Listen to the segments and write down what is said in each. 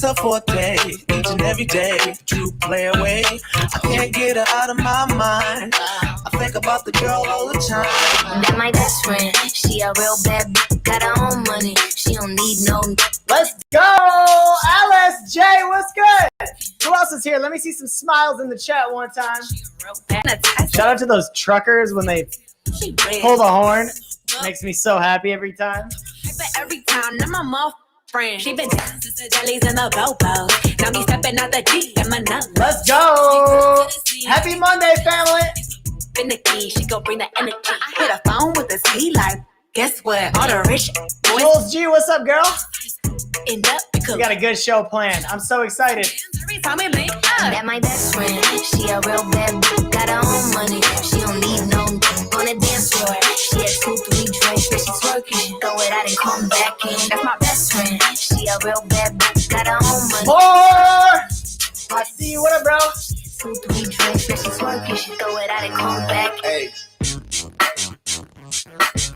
is a forte, each and every day. True play away, I can't get her out of my mind. I think about the girl all the time. That my best friend, she a real bad bitch, got her own money. She don't need no. Let's go, LSJ. What's good? Who else is here? Let me see some smiles in the chat one time. Shout out to those truckers when they pull the horn. Makes me so happy every time. Every time, I'm a muff friend. She been dancing since the jellies and the bobos. Now me stepping out the G and my nut. Let's go. Happy Monday, family. Finicky, she gon' bring the energy. I hit a phone with a C like, guess what? All the rich boys. Jules G, what's up, girl? End up because We got a good show planned. I'm so excited. every time we link up. That my best friend, she a real bad bitch, got her own money. She don't need no on the dance floor. She had 2-3 drinks, now she's working. Throw it out and come back in. That's my best friend. She a real bad bitch, got her own money. More. I see you. What up, bro? 2-3 drinks, now she's working. She throw it out and come back. Hey.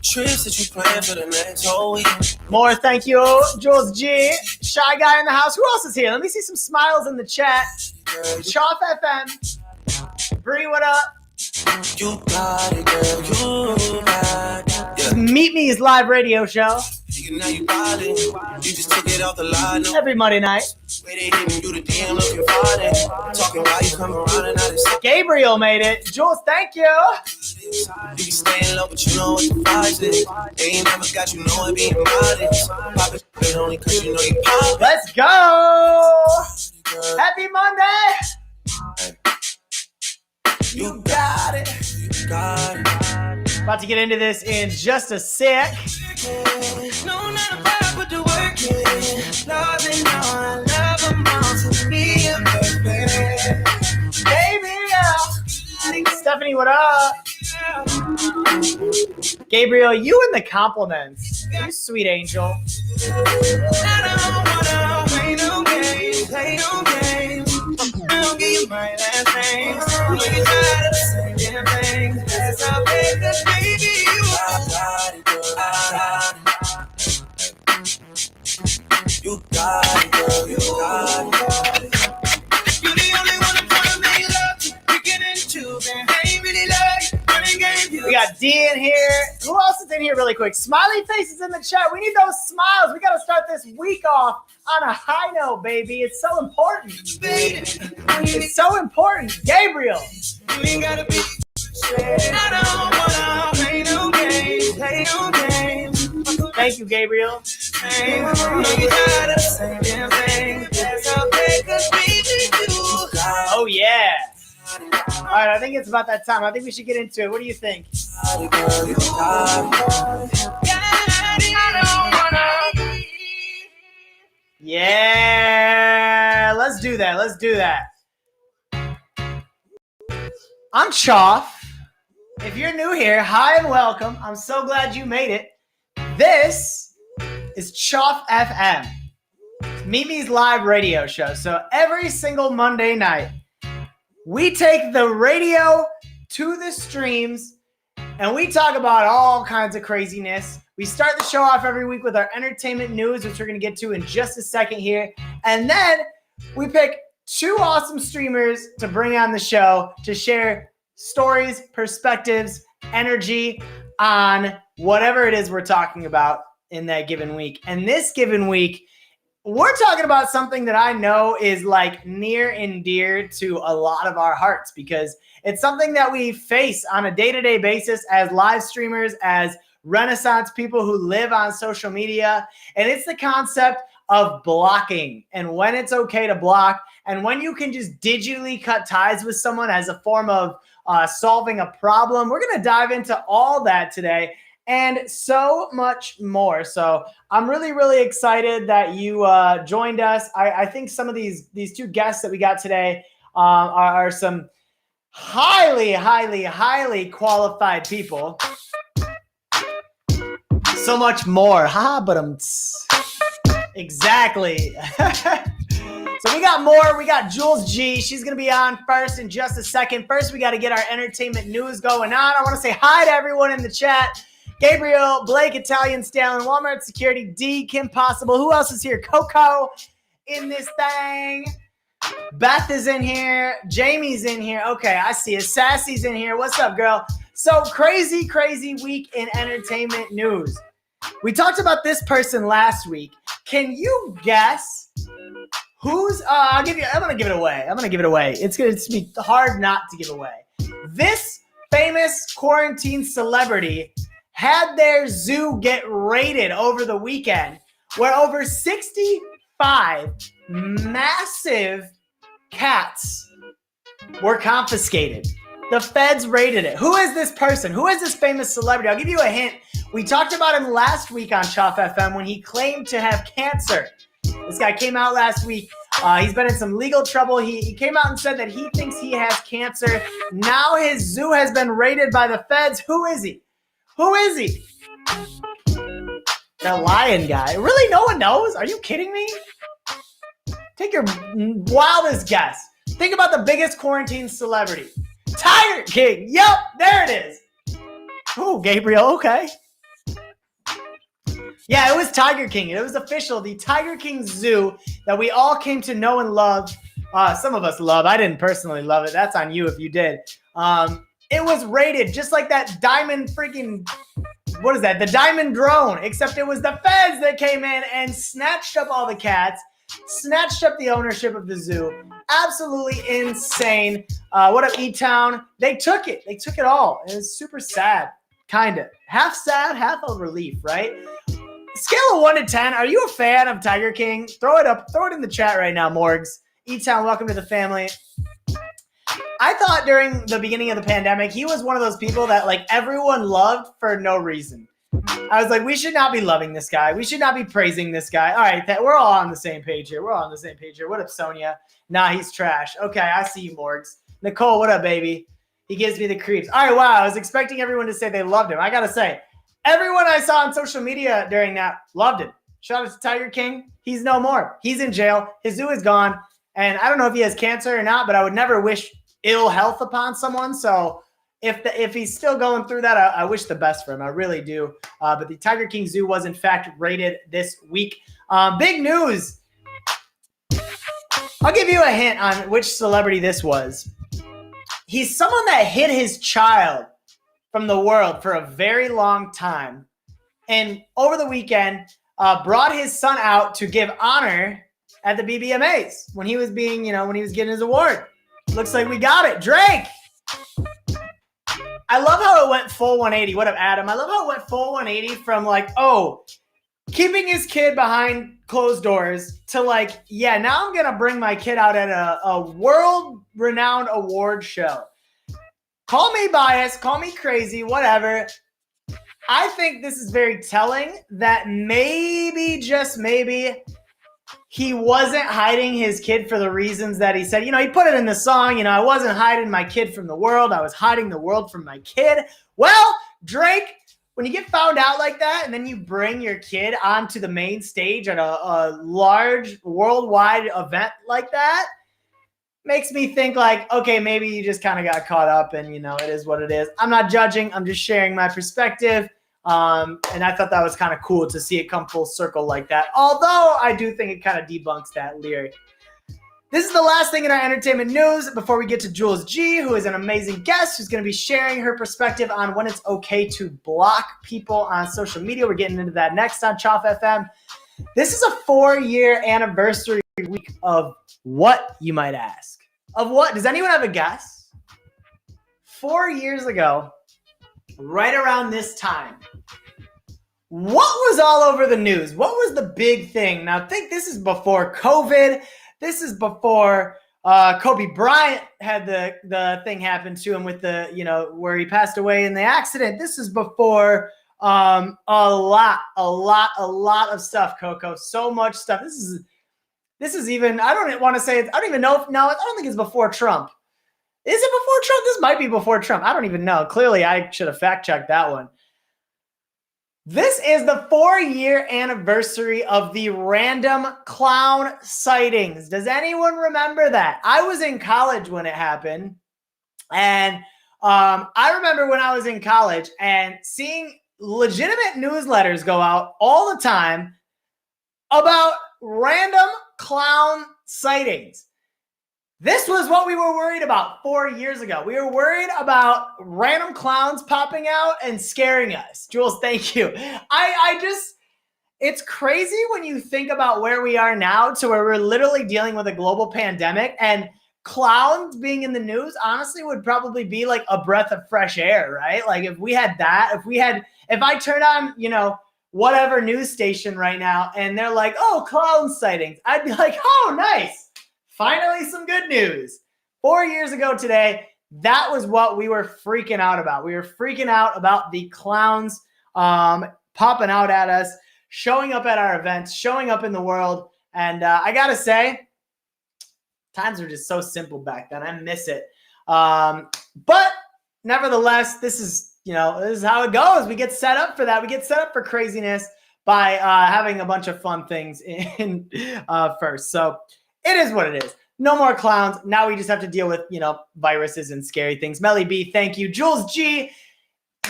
Trips that you plan for the next whole week. More, thank you, Jules G. Shy guy in the house. Who else is here? Let me see some smiles in the chat. Choff FM. Bree, what up? You got it, girl. You got it. Meet Me's live radio show Now you got it. You just took it off the line. No every Monday night. way they didn't do the DM looking for it. Talking while you come around and now they Gabriel made it. Jules, thank you. You be staying low, but you know what the vibes is. They ain't never got you know it being modest. Pop it, but only cause you know you pop. Let's go. Happy Monday. You got it. You got it. About to get into this in just a sec. No, not a vibe, but the work is. Loving all, love them all to be a perfect. Baby, Stephanie, what up? Gabriel, you and the compliments. You sweet angel. I don't wanna play no games, play no games. I'll give you my last name. We can try to say damn things. That's how big the baby you got it, girl. You got it, girl. You got it. You're the only one I'm trying to make love to. We get into that. I ain't really like running games. We got D in here. Who else is in here really quick? Smiley faces in the chat. We need those smiles. We got to start this week off on a high note, baby. It's so important. It's so important. Gabriel. You ain't gotta be. I don't wanna play no games, play no games. Thank you, Gabriel. You gotta say damn thing. That's how big the baby you. Oh, yeah. All right, I think it's about that time. I think we should get into it. What do you think? Yeah, let's do that. Let's do that. I'm Choff. If you're new here, hi and welcome. I'm so glad you made it. This is Choff FM, Mimi's live radio show. So every single Monday night, we take the radio to the streams and we talk about all kinds of craziness. We start the show off every week with our entertainment news, which we're going to get to in just a second here. And then we pick two awesome streamers to bring on the show to share stories, perspectives, energy on whatever it is we're talking about in that given week. And this given week, we're talking about something that I know is like near and dear to a lot of our hearts because it's something that we face on a day-to-day basis as live streamers, as Renaissance people who live on social media. And it's the concept of blocking and when it's okay to block and when you can just digitally cut ties with someone as a form of solving a problem. We're going to dive into all that today and so much more. So I'm really, really excited that you joined us. I think some of these two guests that we got today are some highly, highly, highly qualified people. So much more. Ha, but exactly. So we got more. We got Jules G. She's going to be on first in just a second. First, we got to get our entertainment news going on. I want to say hi to everyone in the chat. Gabriel, Blake, Italian Stallion, Walmart Security, D, Kim Possible. Who else is here? Coco in this thing. Beth is in here. Jamie's in here. Okay, I see it. Sassy's in here. What's up, girl? So crazy week in entertainment news. We talked about this person last week. Can you guess who's? I'm gonna give it away. It's gonna be hard not to give away. This famous quarantine celebrity had their zoo get raided over the weekend, where over 65 massive cats were confiscated. The feds raided it. Who is this person? Who is this famous celebrity? I'll give you a hint. We talked about him last week on Choff FM when he claimed to have cancer. This guy came out last week. He's been in some legal trouble. He came out and said that he thinks he has cancer. Now his zoo has been raided by the feds. Who is he? The lion guy. Really? No one knows? Are you kidding me? Take your wildest guess. Think about the biggest quarantine celebrity. Tiger King. Yep, there it is. Oh, Gabriel. Okay. Yeah, it was Tiger King. It was official. The Tiger King Zoo that we all came to know and love. Some of us love. I didn't personally love it. That's on you if you did. It was raided just like that diamond freaking, what is that? The diamond drone, except it was the feds that came in and snatched up all the cats, snatched up the ownership of the zoo. Absolutely insane. What up, E-Town? They took it. They took it all. It was super sad. Kind of. Half sad, half a relief, right? Scale of 1 to 10, are you a fan of Tiger King? Throw it up. Throw it in the chat right now, Morgs. E-Town, welcome to the family. I thought during the beginning of the pandemic, he was one of those people that like everyone loved for no reason. I was like, we should not be loving this guy. We should not be praising this guy. All right, we're all on the same page here. What up, Sonia? Nah, he's trash. Okay, I see you, Morgs. Nicole, what up, baby? He gives me the creeps. All right, wow. I was expecting everyone to say they loved him. I got to say, everyone I saw on social media during that loved him. Shout out to Tiger King. He's no more. He's in jail. His zoo is gone. And I don't know if he has cancer or not, but I would never wish ill health upon someone. So if he's still going through that, I wish the best for him. I really do. But the Tiger King Zoo was, in fact, raided this week. Big news. I'll give you a hint on which celebrity this was. He's someone that hid his child from the world for a very long time. And over the weekend, brought his son out to give honor at the BBMAs when he was when he was getting his award. Looks like we got it. Drake. I love how it went full 180. What up, Adam? I love how it went full 180 from like, oh, keeping his kid behind closed doors to like, yeah, now I'm going to bring my kid out at a world-renowned award show. Call me biased, call me crazy, whatever. I think this is very telling that maybe, just maybe, he wasn't hiding his kid for the reasons that he said. You know, he put it in the song, I wasn't hiding my kid from the world. I was hiding the world from my kid. Well, Drake, when you get found out like that and then you bring your kid onto the main stage at a large worldwide event like that, makes me think like, okay, maybe you just kind of got caught up and, it is what it is. I'm not judging. I'm just sharing my perspective. And I thought that was kind of cool to see it come full circle like that. Although I do think it kind of debunks that lyric. This is the last thing in our entertainment news before we get to Jules G, who is an amazing guest who's going to be sharing her perspective on when it's okay to block people on social media. We're getting into that next on Choff FM. This is a 4-year anniversary week of what, you might ask? Of what? Does anyone have a guess? 4 years ago, right around this time, what was all over the news? What was the big thing? Now, I think this is before COVID. This is before Kobe Bryant had the thing happen to him with the, where he passed away in the accident. This is before a lot of stuff, Coco. So much stuff. This is even, I don't want to say it. I don't even know if, no, I don't think it's before Trump. Is it before Trump? This might be before Trump. I don't even know. Clearly, I should have fact-checked that one. This is the 4-year anniversary of the random clown sightings. Does anyone remember that? I was in college when it happened. And I remember when I was in college and seeing legitimate newsletters go out all the time about random clown sightings. This was what we were worried about 4 years ago. We were worried about random clowns popping out and scaring us. Jules, thank you. It's crazy when you think about where we are now to where we're literally dealing with a global pandemic, and clowns being in the news honestly would probably be like a breath of fresh air, right? Like if we had that, if I turn on, whatever news station right now and they're like, oh, clown sightings, I'd be like, oh, nice. Finally, some good news. 4 years ago today, that was what we were freaking out about. We were freaking out about the clowns popping out at us, showing up at our events, showing up in the world. And I got to say, times were just so simple back then. I miss it. But nevertheless, this is how it goes. We get set up for that. We get set up for craziness by having a bunch of fun things in first. So it is what it is. No more clowns. Now we just have to deal with, viruses and scary things. Melly B, thank you. Jules G,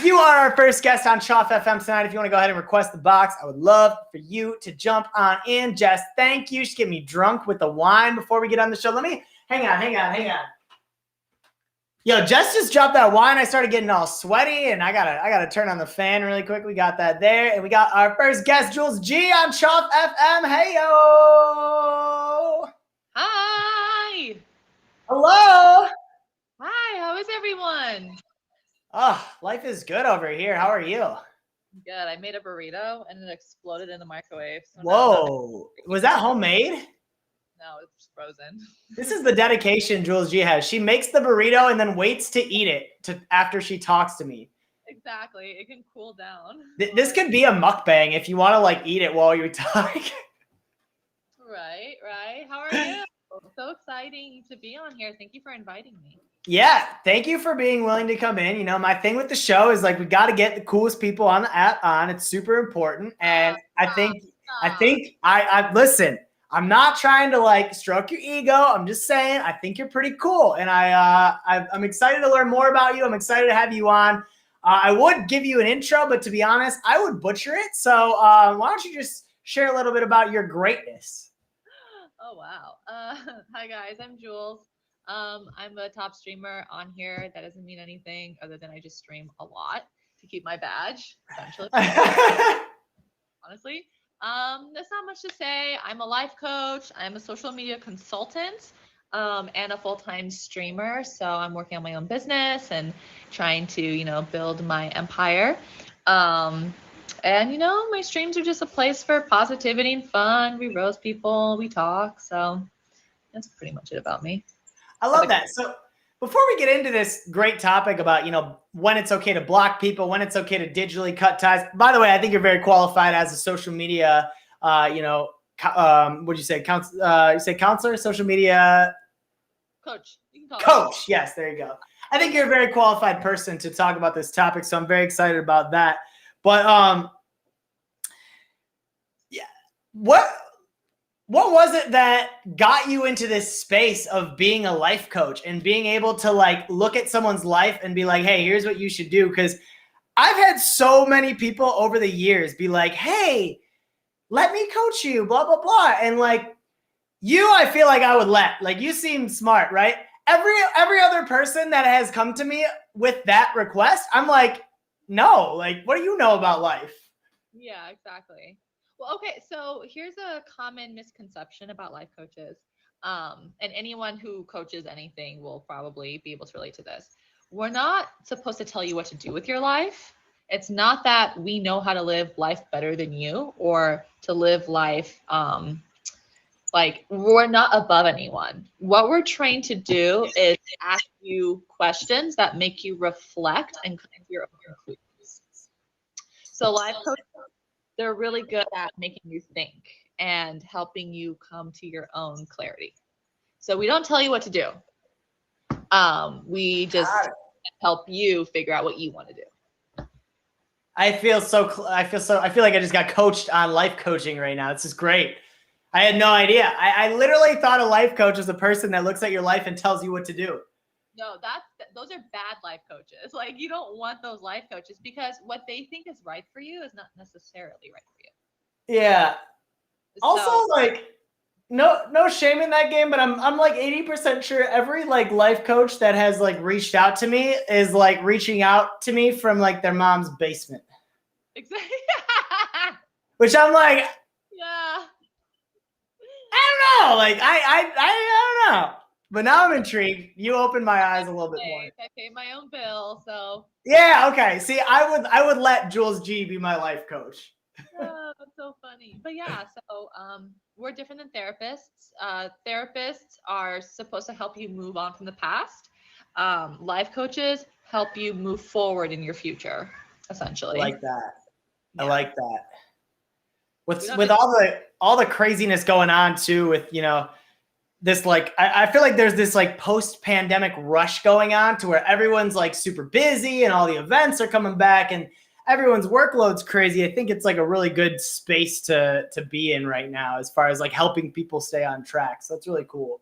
you are our first guest on Choff FM tonight. If you want to go ahead and request the box, I would love for you to jump on in. Jess, thank you. She's getting me drunk with the wine before we get on the show. Let me, hang on. Yo, Jess just dropped that wine. I started getting all sweaty, and I gotta turn on the fan really quick. We got that there, and we got our first guest, Jules G on Choff FM. Hey yo! Hi! Hello! Hi, how is everyone? Oh, life is good over here. How are you? Good. I made a burrito and it exploded in the microwave. So whoa. Was that homemade? No, it's frozen. This is the dedication Jules G has. She makes the burrito and then waits to eat it after she talks to me. Exactly. It can cool down. This could be a mukbang if you want to eat it while you talk. Right. How are you? So exciting to be on here. Thank you for inviting me. Yeah, thank you for being willing to come in. My thing with the show is we got to get the coolest people on the app on. It's super important, and I think listen. I'm not trying to stroke your ego. I'm just saying I think you're pretty cool, and I'm excited to learn more about you. I'm excited to have you on. I would give you an intro, but to be honest, I would butcher it. So why don't you just share a little bit about your greatness? Oh wow. Hi guys, I'm Jules. I'm a top streamer on here. That doesn't mean anything other than I just stream a lot to keep my badge, essentially. Honestly. There's not much to say. I'm a life coach. I'm a social media consultant, and a full-time streamer. So I'm working on my own business and trying to, build my empire. And my streams are just a place for positivity and fun. We roast people, we talk. So that's pretty much it about me. I love that. So before we get into this great topic about, when it's okay to block people, when it's okay to digitally cut ties. By the way, I think you're very qualified as a social media, what do you say? You say counselor, social media coach. You can call coach. Yes, there you go. I think you're a very qualified person to talk about this topic, so I'm very excited about that. But yeah, what was it that got you into this space of being a life coach and being able to look at someone's life and be like, hey, here's what you should do? Because I've had so many people over the years be like, hey, let me coach you, blah, blah, blah. And I feel like I would let. You seem smart, right? Every other person that has come to me with that request, I'm like, no, what do you know about life? Yeah, exactly. Well, okay, so here's a common misconception about life coaches. And anyone who coaches anything will probably be able to relate to this. We're not supposed to tell you what to do with your life. It's not that we know how to live life better than you or to live life we're not above anyone. What we're trained to do is ask you questions that make you reflect and come to your own conclusions. So life coaches, they're really good at making you think and helping you come to your own clarity. So we don't tell you what to do. We just help you figure out what you want to do. I feel like I just got coached on life coaching right now. This is great. I had no idea. I literally thought a life coach was a person that looks at your life and tells you what to do. No, those are bad life coaches. You don't want those life coaches because what they think is right for you is not necessarily right for you. Yeah. Also, no shame in that game, but I'm like 80% sure every like life coach that has like reached out to me is like reaching out to me from like their mom's basement. Exactly. Which I'm like, Yeah. I don't know. Like I don't know. But now I'm intrigued. You opened my eyes a little bit more. I pay my own bill, so Yeah, okay. See, I would let Jules G be my life coach. oh, that's so funny. But yeah, so we're different than therapists. Therapists are supposed to help you move on from the past. Life coaches help you move forward in your future, I essentially. like that. I Yeah. like that. We With don't with have all the craziness going on too, with this like I feel like there's this like post-pandemic rush going on to where everyone's like super busy and all the events are coming back and everyone's workload's crazy. I think it's like a really good space to be in right now as far as like helping people stay on track. So it's really cool.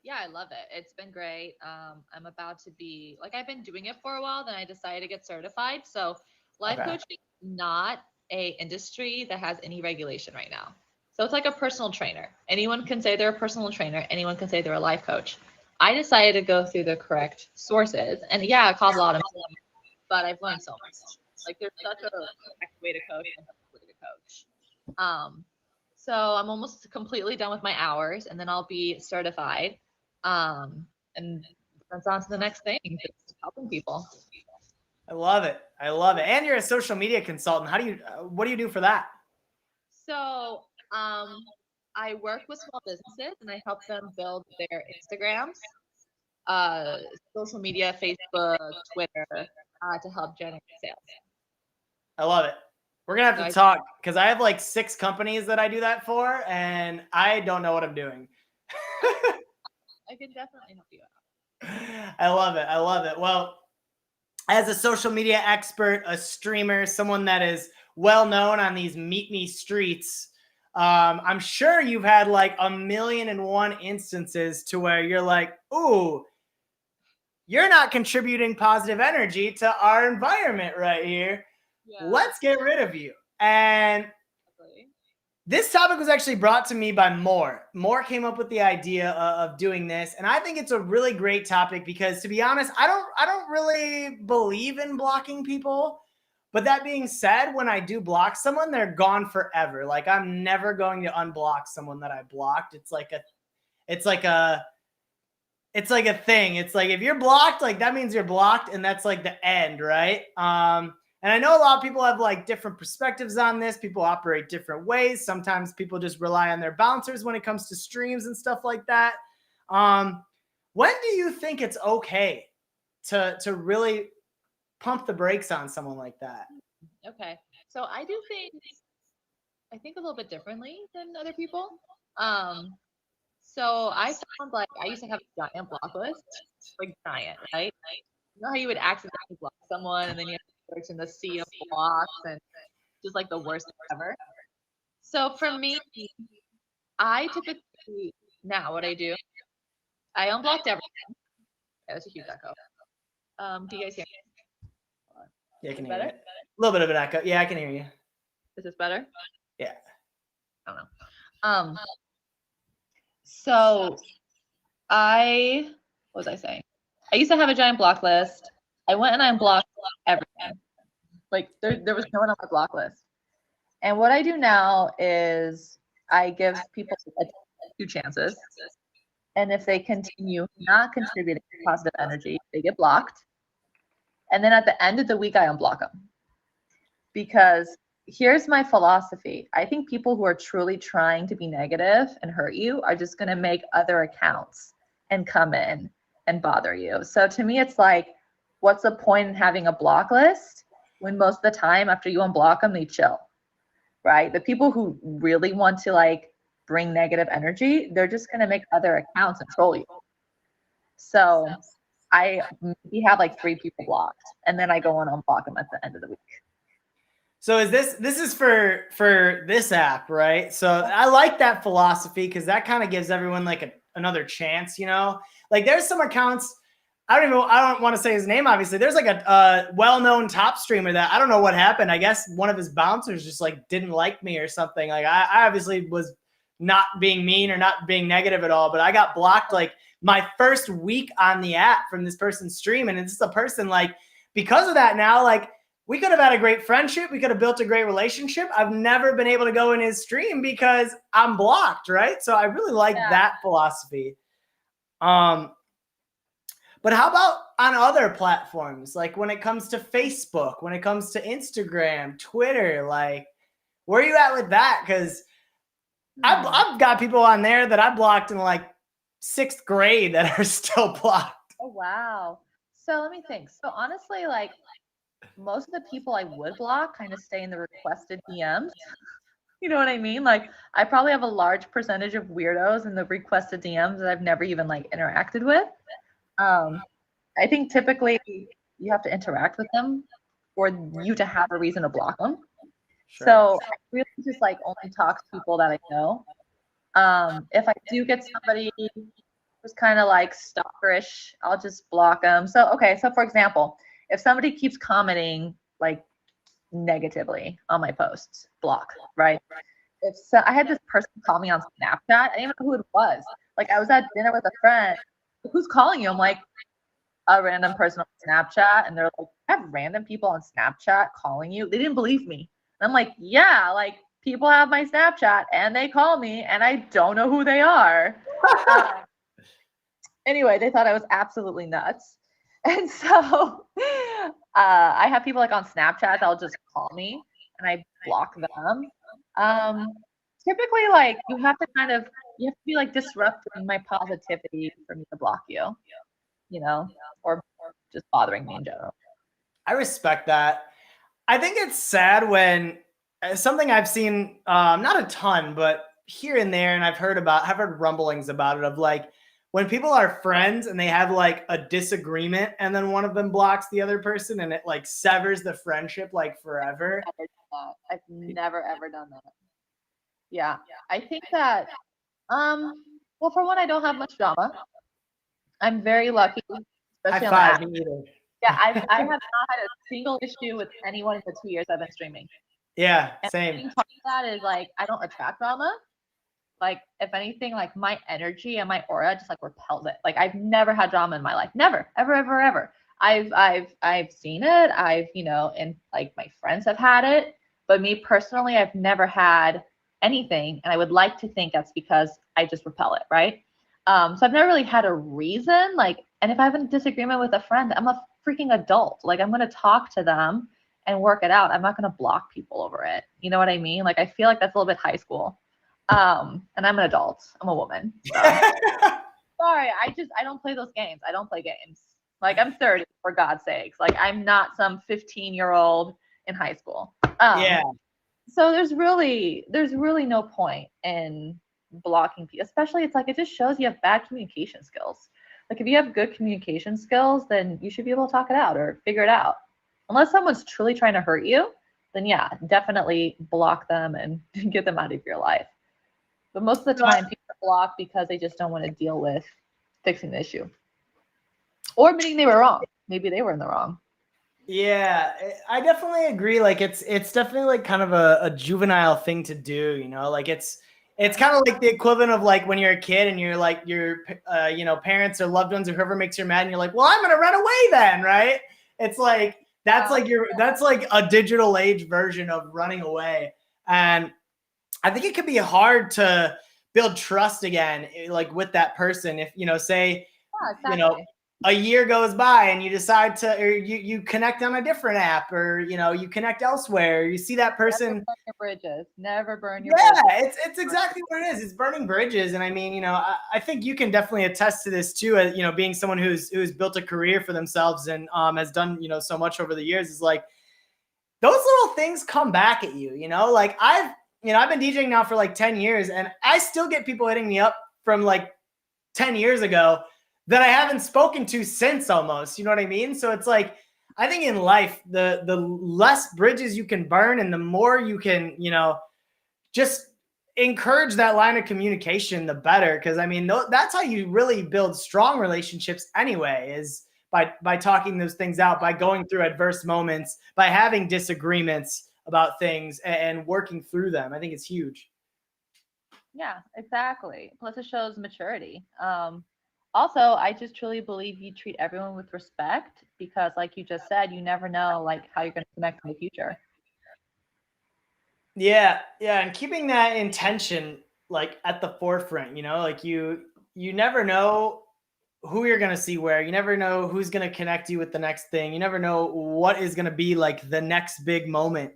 Yeah, I love it. It's been great. I'm about to be like I've been doing it for a while, then I decided to get certified. So life Okay. coaching not a industry that has any regulation right now. So it's like a personal trainer. Anyone can say they're a personal trainer. Anyone can say they're a life coach. I decided to go through the correct sources, and yeah, it cost a lot of money, but I've learned so much. Like there's such a correct way to coach and a way to coach. So I'm almost completely done with my hours, and then I'll be certified. And that's on to the next thing, just helping people. I love it. I love it. And you're a social media consultant. What do you do for that? So I work with small businesses and I help them build their Instagrams, social media, Facebook, Twitter, to help generate sales. I love it. We're going to have to talk because I have like 6 companies that I do that for and I don't know what I'm doing. I can definitely help you out. I love it. I love it. Well, as a social media expert, a streamer, someone that is well known on these meet me streets, I'm sure you've had like 1,000,001 instances to where you're like, ooh, you're not contributing positive energy to our environment right here. Yeah. Let's get rid of you. And this topic was actually brought to me by Moore. Moore came up with the idea of doing this, and I think it's a really great topic because, to be honest, I don't really believe in blocking people. But that being said, when I do block someone, they're gone forever. Like I'm never going to unblock someone that I blocked. It's like a thing. It's like if you're blocked, like that means you're blocked, and that's like the end, right? And I know a lot of people have like different perspectives on this. People operate different ways. Sometimes people just rely on their bouncers when it comes to streams and stuff like that. When do you think it's okay to really pump the brakes on someone like that? Okay. So I do things, I think a little bit differently than other people. So I found like I used to have a giant block list, like giant, right? You know how you would accidentally block someone and then you have to search in the sea of blocks and just like the worst thing ever. So for me, I typically now what I do, I unblocked everything. Yeah, that's a huge echo. Do you guys hear me? Yeah, I can Is hear better? you. A little bit of an echo. Yeah, I can hear you. Is this better? Yeah. I don't know. So what was I saying? I used to have a giant block list. I went and I unblocked everything. Like there was no one on my block list. And what I do now is I give people 2 chances. And if they continue not contributing positive energy, they get blocked. And then at the end of the week, I unblock them. Because here's my philosophy. I think people who are truly trying to be negative and hurt you are just going to make other accounts and come in and bother you. So to me, it's like, what's the point in having a block list when most of the time after you unblock them, they chill, right? The people who really want to like bring negative energy, they're just going to make other accounts and troll you. So I maybe have like 3 people blocked and then I go and unblock them at the end of the week. So is this is for this app, right? So I like that philosophy because that kind of gives everyone like another chance, you know? Like there's some accounts, I don't want to say his name, obviously. There's like a well-known top streamer that I don't know what happened. I guess one of his bouncers just like didn't like me or something. Like I obviously was not being mean or not being negative at all, but I got blocked like my first week on the app from this person's stream. And it's just a person like, because of that now, like we could have had a great friendship. We could have built a great relationship. I've never been able to go in his stream because I'm blocked, right? So I really like that philosophy. But how about on other platforms? Like when it comes to Facebook, when it comes to Instagram, Twitter, like where are you at with that? Because I've got people on there that I blocked in like 6th grade that are still blocked. Oh, wow. So let me think. So honestly, like most of the people I would block kind of stay in the requested DMs. You know what I mean? Like I probably have a large percentage of weirdos in the requested DMs that I've never even like interacted with. I think typically you have to interact with them for you to have a reason to block them. Sure. So I really just like only talk to people that I know. If I do get somebody who's kind of like stalkerish, I'll just block them. So, okay. So for example, if somebody keeps commenting like negatively on my posts, block, right? If so, I had this person call me on Snapchat. I didn't even know who it was. Like I was at dinner with a friend. Who's calling you? I'm like, a random person on Snapchat. And they're like, I have random people on Snapchat calling you. They didn't believe me. And I'm like, yeah, like people have my Snapchat and they call me and I don't know who they are. Anyway, they thought I was absolutely nuts. And so I have people like on Snapchat that'll just call me and I block them. Typically, like you have to be like disrupting my positivity for me to block you, you know, or just bothering me in general. I respect that. I think it's sad when something I've seen, not a ton, but here and there, and I've heard rumblings about it of like when people are friends and they have like a disagreement and then one of them blocks the other person and it like severs the friendship like forever. I've never ever done that. Yeah. I think that, well, for one, I don't have much drama. I'm very lucky, especially on the app. Me either. Yeah, I have not had a single issue with anyone in the 2 years I've been streaming. Yeah, and same. Part of that is like I don't attract drama. Like if anything, like my energy and my aura just like repels it. Like I've never had drama in my life. Never, ever, ever, ever. I've seen it. And like my friends have had it, but me personally, I've never had anything. And I would like to think that's because I just repel it, right? So I've never really had a reason. Like, and if I have a disagreement with a friend, I'm a freaking adult. Like I'm gonna talk to them and work it out. I'm not gonna block people over it. You know what I mean? Like I feel like that's a little bit high school. And I'm an adult. I'm a woman. So. Sorry, I don't play those games. I don't play games. Like I'm 30, for God's sakes. Like I'm not some 15-year-old in high school. Yeah. So there's really no point in blocking people. Especially it's like it just shows you have bad communication skills. Like if you have good communication skills, then you should be able to talk it out or figure it out. Unless someone's truly trying to hurt you, then yeah, definitely block them and get them out of your life. But most of the time, people block because they just don't want to deal with fixing the issue. Or admitting they were wrong. Maybe they were in the wrong. Yeah, I definitely agree. Like it's definitely like kind of a juvenile thing to do, you know, like it's kind of like the equivalent of like when you're a kid and you're like your, parents or loved ones or whoever makes you mad and you're like, well, I'm going to run away then. Right. It's like, that's like a digital age version of running away. And I think it could be hard to build trust again, like with that person. If, say, a year goes by and you decide to, or you connect on a different app or, you connect elsewhere, you see that person. Never burn your bridges. Yeah, it's exactly what it is. It's burning bridges. And I mean, I think you can definitely attest to this too, as, being someone who's built a career for themselves and has done, so much over the years, is like those little things come back at you, like I've been DJing now for like 10 years and I still get people hitting me up from like 10 years ago that I haven't spoken to since almost, you know what I mean? So it's like, I think in life, the less bridges you can burn and the more you can, just encourage that line of communication, the better. Cause I mean, that's how you really build strong relationships anyway, is by talking those things out, by going through adverse moments, by having disagreements about things and working through them. I think it's huge. Yeah, exactly. Plus, it shows maturity. Also, I just truly believe you treat everyone with respect because, like you just said, you never know like how you're going to connect in the future. Yeah, yeah, and keeping that intention like at the forefront, like you never know who you're going to see where. You never know who's going to connect you with the next thing. You never know what is going to be like the next big moment.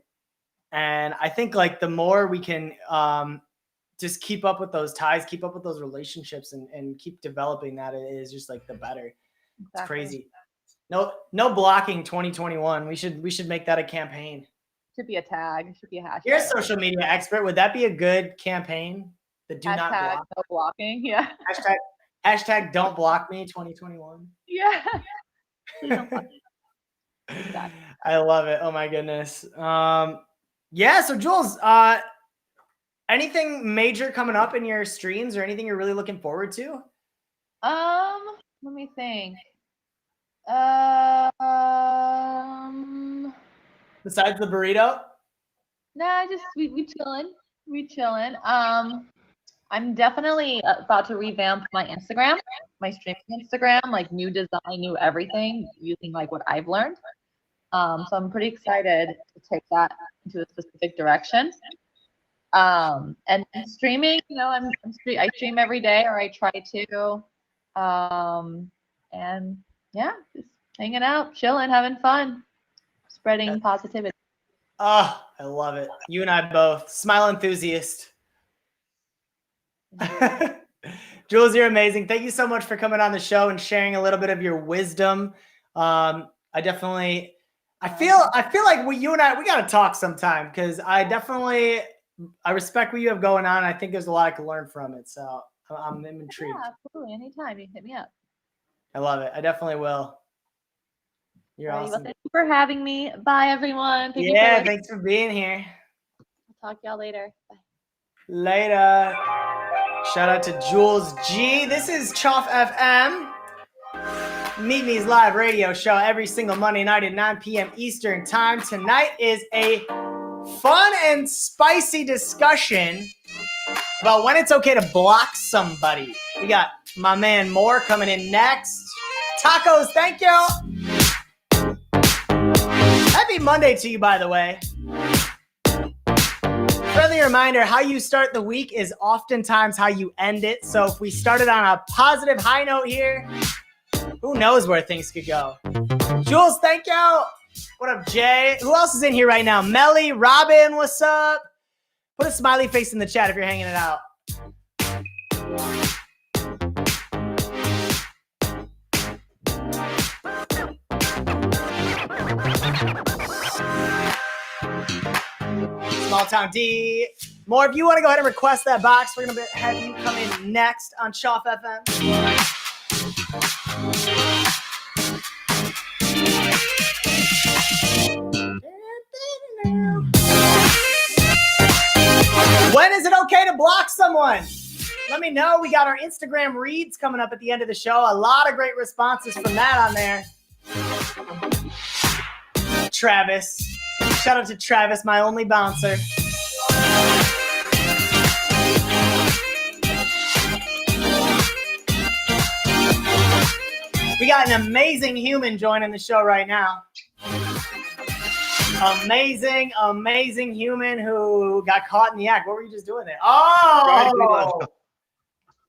And I think like the more we can just keep up with those ties, keep up with those relationships and keep developing that, it is just like the better. Exactly. It's crazy. No blocking 2021. We should make that a campaign. Should be a tag. Should be a hashtag. You're a social media expert. Would that be a good campaign? The do not Hashtag block. no blocking. Yeah. Hashtag don't block me 2021. Yeah. Please don't block me. Exactly. I love it. Oh my goodness. Yeah. So Jules, anything major coming up in your streams or anything you're really looking forward to? Let me think. Besides the burrito? Nah, just we chilling. We chilling. I'm definitely about to revamp my Instagram, my streaming Instagram, like new design, new everything, using like what I've learned. So I'm pretty excited to take that into a specific direction. And streaming, I stream every day, or I try to. And yeah, just hanging out, chilling, having fun, spreading positivity. Oh, I love it. You and I both. Smile enthusiast. Jules, you're amazing. Thank you so much for coming on the show and sharing a little bit of your wisdom. I feel like you and I got to talk sometime because I respect what you have going on. I think there's a lot I can learn from it. So I'm intrigued. Yeah, absolutely. Anytime you hit me up. I love it. I definitely will. You're awesome. Well, thank you for having me. Bye, everyone. Thanks for being here. I'll talk to y'all later. Bye. Later. Shout out to Jules G. This is Choff FM. Meet Me's live radio show every single Monday night at 9 p.m. Eastern time. Tonight is a fun and spicy discussion about when it's okay to block somebody. We got my man Moore coming in next. Tacos, thank you. Happy Monday to you, by the way. Friendly reminder, how you start the week is oftentimes how you end it. So if we started on a positive high note here, who knows where things could go. Jules, thank you. What up, Jay? Who else is in here right now? Melly, Robin, what's up? Put a smiley face in the chat if you're hanging it out. Small Town D. More, if you want to go ahead and request that box, we're going to have you come in next on Choff FM. When is it okay to block someone? Let me know. We got our Instagram reads coming up at the end of the show. A lot of great responses from that on there. Travis. Shout out to Travis, my only bouncer. We got an amazing human joining the show right now. Amazing human who got caught in the act. What were you just doing there? Oh,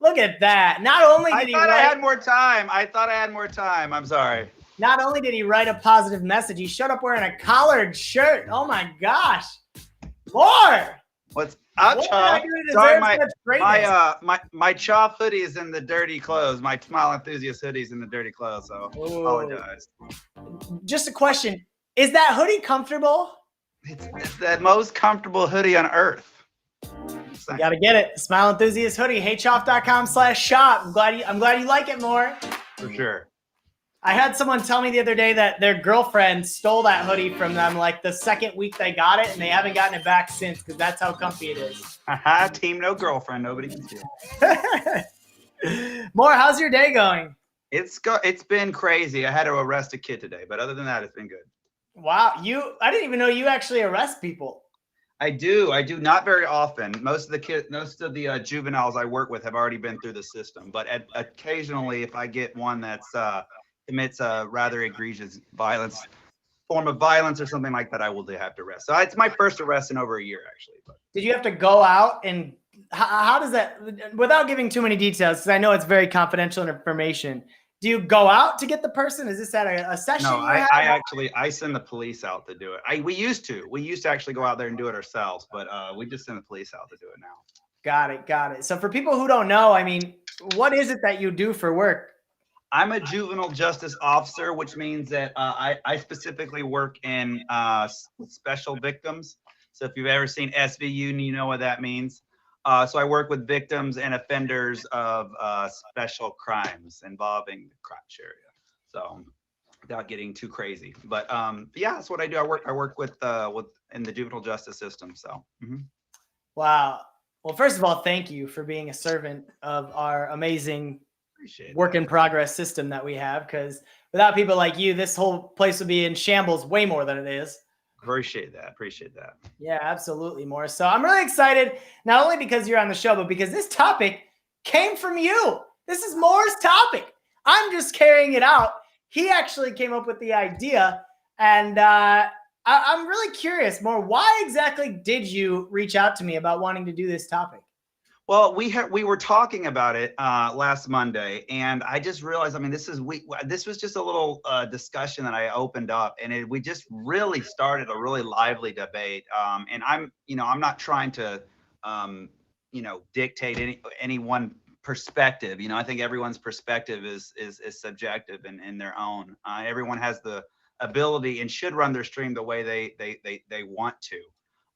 look at that. Not only did I had more time. I thought I had more time. I'm sorry. Not only did he write a positive message, he showed up wearing a collared shirt. Oh my gosh. More. What's up, Choff? Sorry, my Choff hoodie is in the dirty clothes. My Smile Enthusiast hoodie's in the dirty clothes, so apologize. Just a question. Is that hoodie comfortable? It's the most comfortable hoodie on earth. You gotta get it. Smile Enthusiast hoodie. HeyChoff.com/shop. I'm glad you like it more. For sure. I had someone tell me the other day that their girlfriend stole that hoodie from them like the second week they got it, and they haven't gotten it back since because that's how comfy it is. Team no girlfriend. Nobody can steal. More, how's your day going? It's been crazy. I had to arrest a kid today, but other than that, it's been good. Wow, I didn't even know you actually arrest people. I do. I do not very often. Most of the juveniles I work with have already been through the system. But occasionally, if I get one that's commits a rather egregious form of violence or something like that, I will have to arrest. So it's my first arrest in over a year, actually. But Did you have to go out and how does that, without giving too many details, because I know it's very confidential information, do you go out to get the person? Is this at a session? no, I send the police out to do it. We used to actually go out there and do it ourselves, but we just send the police out to do it now. Got it. So for people who don't know, I mean, what is it that you do for work? I'm a juvenile justice officer, which means that I specifically work in special victims. So if you've ever seen SVU, you know what that means. So I work with victims and offenders of special crimes involving the crotch area. So without getting too crazy, but yeah, that's what I do. I work with in the juvenile justice system. So. Wow. Well, first of all, thank you for being a servant of our amazing work in progress system that we have. Because without people like you, this whole place would be in shambles way more than it is. Appreciate that. Yeah, absolutely, Morris. So I'm really excited, not only because you're on the show, but because this topic came from you. This is Moore's topic. I'm just carrying it out. He actually came up with the idea. And I'm really curious, Moore, why exactly did you reach out to me about wanting to do this topic? Well, we were talking about it last Monday, and I just realized, I mean, this was just a little discussion that I opened up, and we just really started a really lively debate. And I'm not trying to, dictate any one perspective. I think everyone's perspective is subjective in their own. Everyone has the ability and should run their stream the way they want to.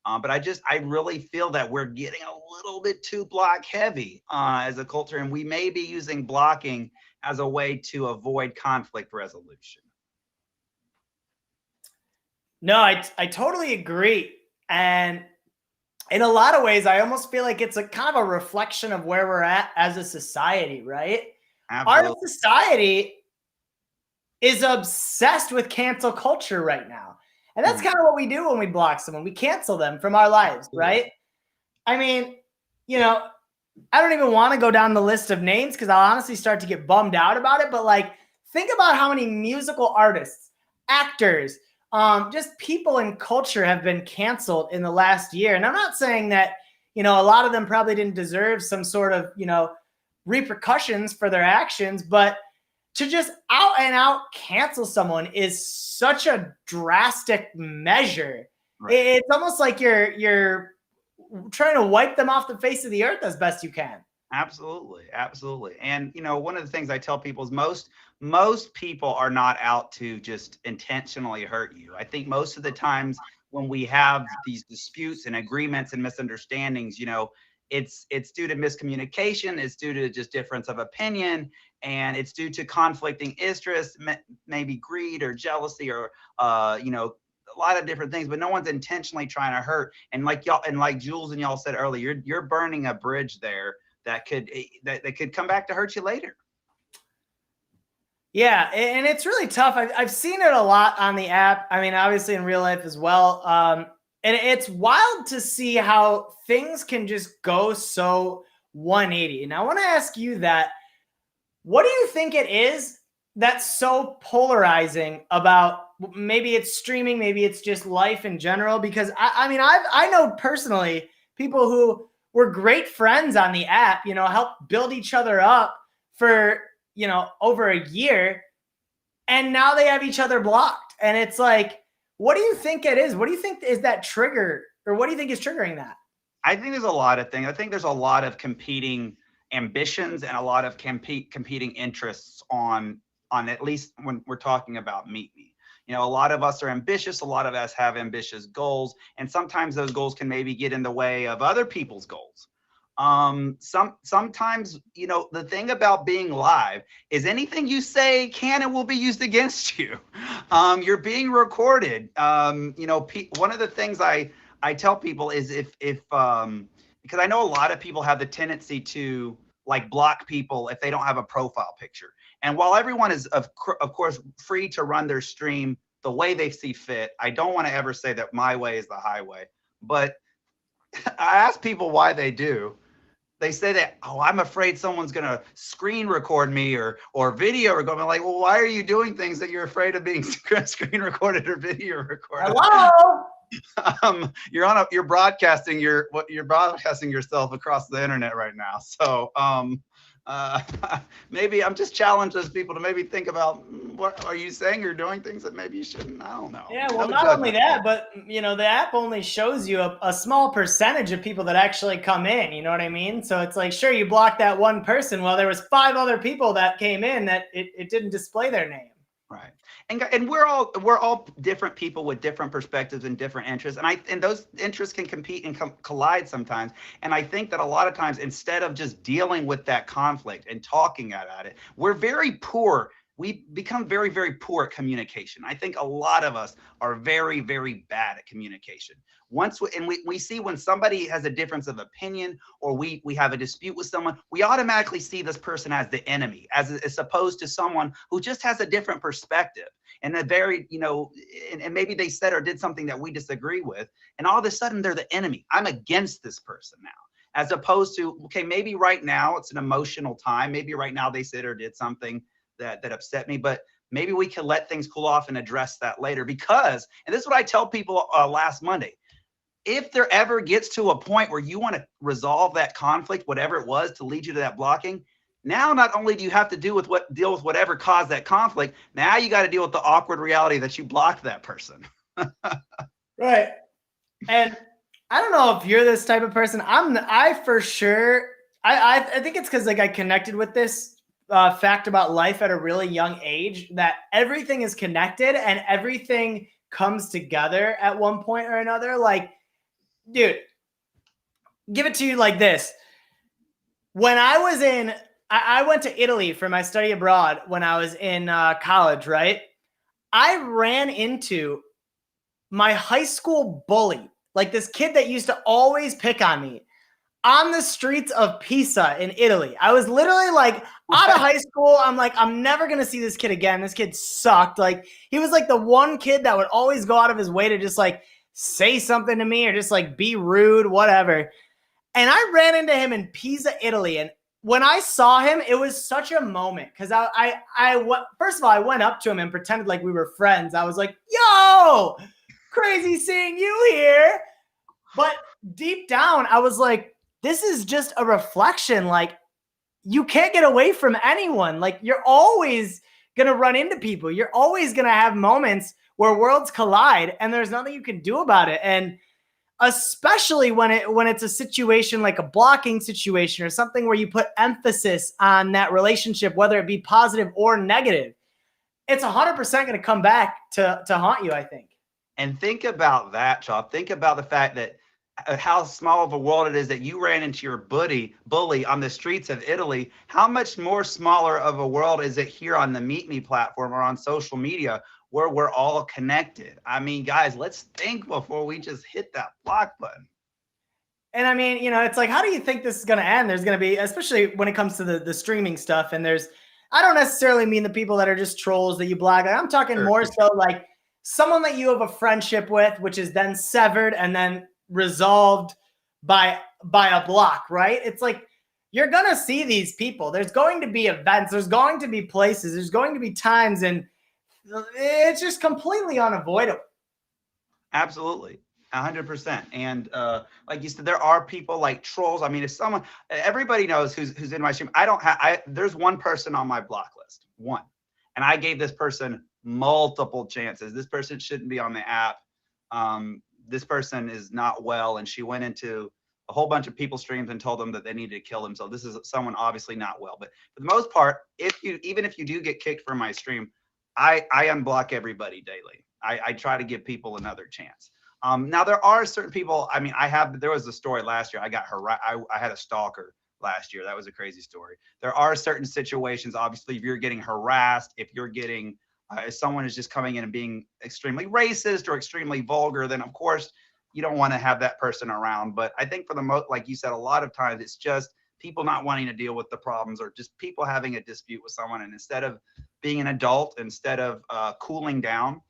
But I really feel that we're getting a little bit too block heavy as a culture, and we may be using blocking as a way to avoid conflict resolution. No, I totally agree. And in a lot of ways, I almost feel like it's a kind of a reflection of where we're at as a society, right? Absolutely. Our society is obsessed with cancel culture right now. And that's kind of what we do when we block someone. We cancel them from our lives, right? I mean, I don't even want to go down the list of names because I'll honestly start to get bummed out about it. But think about how many musical artists, actors, just people in culture have been canceled in the last year. And I'm not saying that, a lot of them probably didn't deserve some sort of, repercussions for their actions, but to just out and out cancel someone is such a drastic measure. Right. It's almost like you're trying to wipe them off the face of the earth as best you can. Absolutely. And one of the things I tell people is most people are not out to just intentionally hurt you. I think most of the times when we have these disputes and agreements and misunderstandings, it's due to miscommunication, it's due to just difference of opinion, and it's due to conflicting interests, maybe greed or jealousy or a lot of different things, but no one's intentionally trying to hurt. And like Jules and y'all said earlier, you're burning a bridge there that could come back to hurt you later. Yeah, and it's really tough. I've seen it a lot on the app. I mean, obviously in real life as well. And it's wild to see how things can just go so 180. And I want to ask you that. What do you think it is that's so polarizing about, maybe it's streaming, maybe it's just life in general? Because I know personally people who were great friends on the app, helped build each other up for, over a year, and now they have each other blocked. And it's like, what do you think it is? What do you think is that trigger, or what do you think is triggering that? I think there's a lot of things. I think there's a lot of competing ambitions and a lot of competing interests on at least when we're talking about Meet Me. A lot of us are ambitious. A lot of us have ambitious goals, and sometimes those goals can maybe get in the way of other people's goals. Sometimes, the thing about being live is anything you say can and will be used against you. You're being recorded. One of the things I tell people is if because I know a lot of people have the tendency to block people if they don't have a profile picture. And while everyone is of course free to run their stream the way they see fit, I don't want to ever say that my way is the highway. But I ask people why they do. They say that, oh, I'm afraid someone's going to screen record me or video record me. I'm like, well, why are you doing things that you're afraid of being screen recorded or video recorded? Hello. You're broadcasting you're broadcasting yourself across the internet right now. So uh, maybe I'm just challenge those people to maybe think about what are you saying you're doing things that maybe you shouldn't. I don't know. Yeah, well, No not only judgment that, here. but the app only shows you a small percentage of people that actually come in. You know what I mean? So it's like, sure, you block that one person. Well, there was 5 other people that came in that it didn't display their name. Right. And we're all different people with different perspectives and different interests. And those interests can compete and collide sometimes. And I think that a lot of times, instead of just dealing with that conflict and talking at it, we're very poor. We become very, very poor at communication. I think a lot of us are very, very bad at communication. We see when somebody has a difference of opinion, or we have a dispute with someone, we automatically see this person as the enemy, as opposed to someone who just has a different perspective and a very, and maybe they said or did something that we disagree with, and all of a sudden they're the enemy. I'm against this person now. As opposed to, okay, maybe right now it's an emotional time. Maybe right now they said or did something that upset me, but maybe we can let things cool off and address that later. Because, and this is what I tell people last Monday, if there ever gets to a point where you want to resolve that conflict, whatever it was to lead you to that blocking, now not only do you have to deal with whatever caused that conflict, now you got to deal with the awkward reality that you blocked that person. Right. And I don't know if you're this type of person. I for sure. I think it's because like I connected with this fact about life at a really young age, that everything is connected and everything comes together at one point or another. Like, dude, give it to you like this. When I went to Italy for my study abroad when I was in college, right? I ran into my high school bully, like this kid that used to always pick on me, on the streets of Pisa in Italy. I was literally like out of high school. I'm like, I'm never going to see this kid again. This kid sucked. Like, he was like the one kid that would always go out of his way to just like say something to me or just like be rude, whatever. And I ran into him in Pisa, Italy. And when I saw him, it was such a moment because first of all, I went up to him and pretended like we were friends. I was like, yo, crazy seeing you here. But deep down, I was like, this is just a reflection. Like, you can't get away from anyone. Like, you're always going to run into people. You're always going to have moments where worlds collide and there's nothing you can do about it. And especially when it's a situation like a blocking situation or something where you put emphasis on that relationship, whether it be positive or negative, it's 100% going to come back to haunt you, I think. And think about that, Choff. Think about the fact that how small of a world it is that you ran into your bully on the streets of Italy. How much more smaller of a world is it here on the Meet Me platform or on social media, where we're all connected? I mean, guys, let's think before we just hit that block button. And I mean, it's like, how do you think this is going to end? There's going to be, especially when it comes to the streaming stuff, and I don't necessarily mean the people that are just trolls that you block. I'm talking more so like someone that you have a friendship with, which is then severed and then resolved by a block, right? It's like, you're going to see these people. There's going to be events. There's going to be places. There's going to be times, and it's just completely unavoidable. Absolutely. 100%. And like you said, there are people like trolls. I mean, if someone, everybody knows who's in my stream. There's one person on my block list, one. And I gave this person multiple chances. This person shouldn't be on the app. This person is not well. And she went into a whole bunch of people's streams and told them that they needed to kill themselves. This is someone obviously not well. But for the most part, even if you do get kicked from my stream, I unblock everybody daily. I try to give people another chance. Now there are certain people. I mean, there was a story last year. I got I had a stalker last year. That was a crazy story. There are certain situations. Obviously, if you're getting harassed, if someone is just coming in and being extremely racist or extremely vulgar, then of course you don't want to have that person around. But I think for the most, like you said, a lot of times it's just people not wanting to deal with the problems, or just people having a dispute with someone, and instead of being an adult, instead of cooling down,